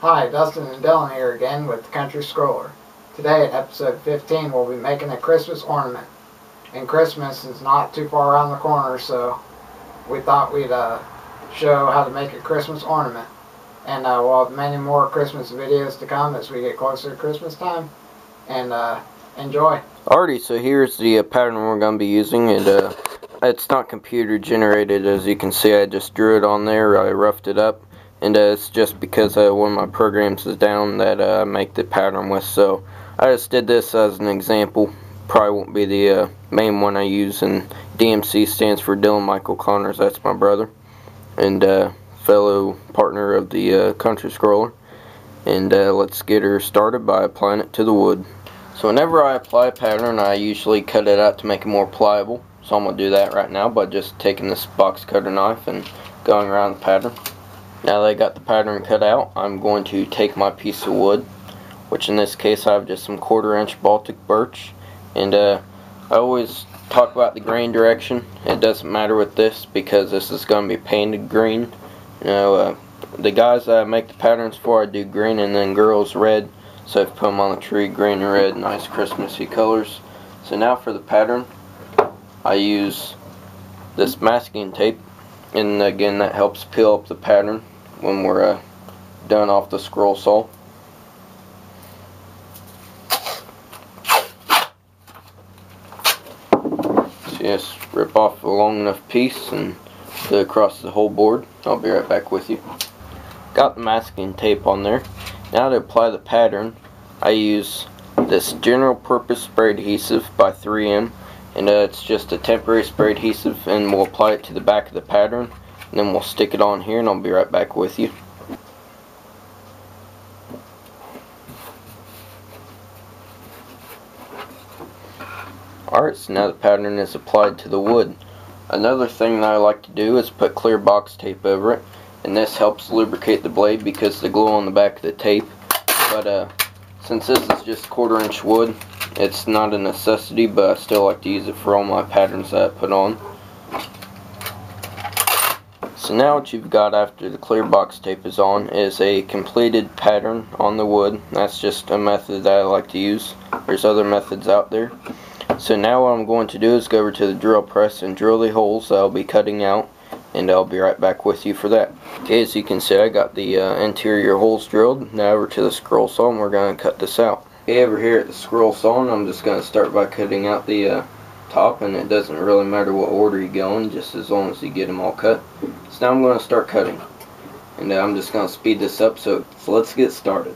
Hi, Dustin and Dylan here again with the Country Scroller. Today at episode 15 we'll be making a Christmas ornament. And Christmas is not too far around the corner, so we thought we'd show how to make a Christmas ornament. And we'll have many more Christmas videos to come as we get closer to Christmas time. And enjoy. Alrighty, so here's the pattern we're going to be using, and it's not computer generated. As you can see, I just drew it on there, I roughed it up, and it's just because one of my programs is down that I make the pattern with. So I just did this as an example. Probably won't be the main one I use, and DMC stands for Dylan Michael Connors. That's my brother and fellow partner of the Country Scroller. And let's get her started by applying it to the wood. So whenever I apply a pattern, I usually cut it out to make it more pliable. So I'm going to do that right now by just taking this box cutter knife and going around the pattern. Now that I got the pattern cut out, I'm going to take my piece of wood, which in this case I have just some 1/4 inch Baltic birch. And I always talk about the grain direction. It doesn't matter with this because this is going to be painted green. You know, the guys that I make the patterns for, I do green, and then girls red. So I've put them on the tree, green and red, nice Christmassy colors. So now for the pattern, I use this masking tape, and again that helps peel up the pattern when we're done off the scroll saw. So just rip off a long enough piece and do it across the whole board. I'll be right back with you. Got the masking tape on there. Now to apply the pattern, I use this general purpose spray adhesive by 3M, and it's just a temporary spray adhesive, and we'll apply it to the back of the pattern, and then we'll stick it on here, and I'll be right back with you. Alright, so now the pattern is applied to the wood. Another thing that I like to do is put clear box tape over it, and this helps lubricate the blade because the glue on the back of the tape. But since this is just 1/4 inch wood, it's not a necessity, but I still like to use it for all my patterns that I put on. So now what you've got after the clear box tape is on is a completed pattern on the wood. That's just a method that I like to use. There's other methods out there. So now what I'm going to do is go over to the drill press and drill the holes that I'll be cutting out, and I'll be right back with you for that. Okay, as you can see, I got the interior holes drilled. Now over to the scroll saw, and we're going to cut this out. Okay, over here at the scroll saw, and I'm just going to start by cutting out the top, and it doesn't really matter what order you go in, just as long as you get them all cut. So now I'm going to start cutting, and I'm just going to speed this up, so let's get started.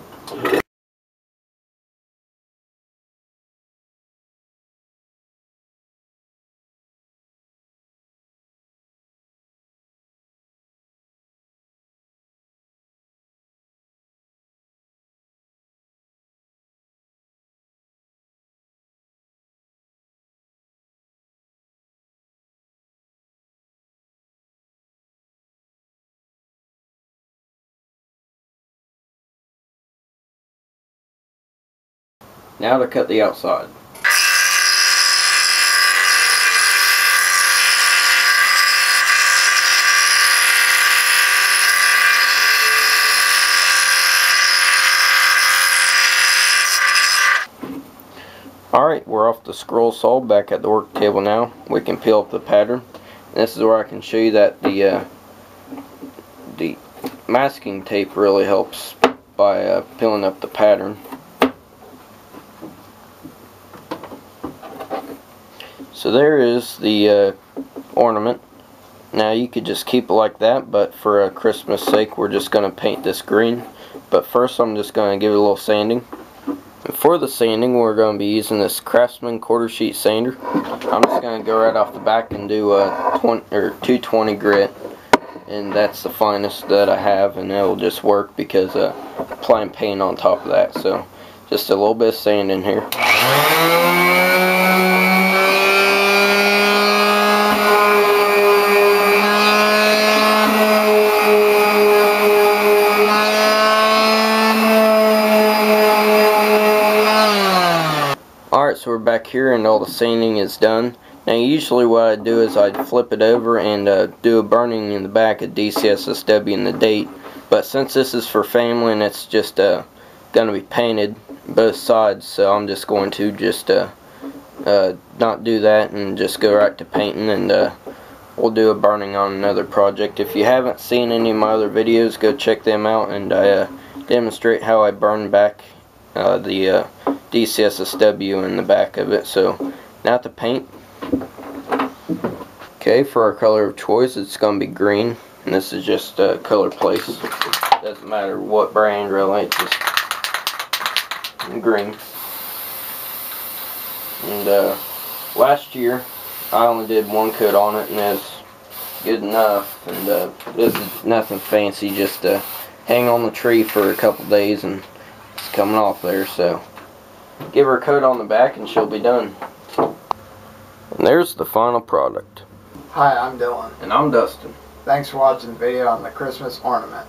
Now to cut the outside. Alright, we're off the scroll saw, back at the work table now. We can peel up the pattern. And this is where I can show you that the masking tape really helps by peeling up the pattern. So there is the ornament. Now you could just keep it like that, but for Christmas sake we're just going to paint this green. But first I'm just going to give it a little sanding. And for the sanding we're going to be using this Craftsman 1/4 sheet sander. I'm just going to go right off the back and do a 220 grit. And that's the finest that I have, and it will just work because applying paint on top of that. So just a little bit of sand in here. Alright, so we're back here and all the sanding is done. Now usually what I do is I'd flip it over and do a burning in the back, a DCSSW and the date. But since this is for family and it's just going to be painted both sides, so I'm just going to just not do that and just go right to painting, and we'll do a burning on another project. If you haven't seen any of my other videos, go check them out, and I demonstrate how I burn back the DCSSW in the back of it. So now to paint. Okay, for our color of choice, it's going to be green, and this is just color place. Doesn't matter what brand really, it's just green. And last year I only did one coat on it, and it's good enough. And this is nothing fancy, just hang on the tree for a couple days and it's coming off there. So give her a coat on the back and she'll be done. And there's the final product. Hi, I'm Dylan. And I'm Dustin. Thanks for watching the video on the Christmas ornament.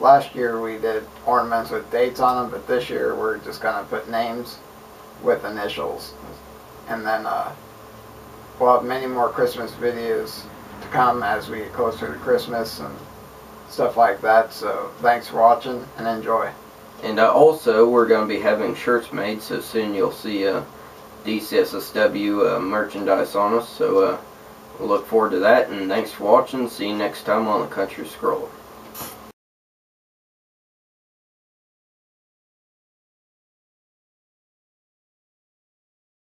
Last year we did ornaments with dates on them, but this year we're just going to put names with initials. And then we'll have many more Christmas videos to come as we get closer to Christmas and stuff like that. So thanks for watching and enjoy. And also we're going to be having shirts made, so soon you'll see DCSSW merchandise on us. So we'll look forward to that, and thanks for watching. See you next time on the Country Scroller.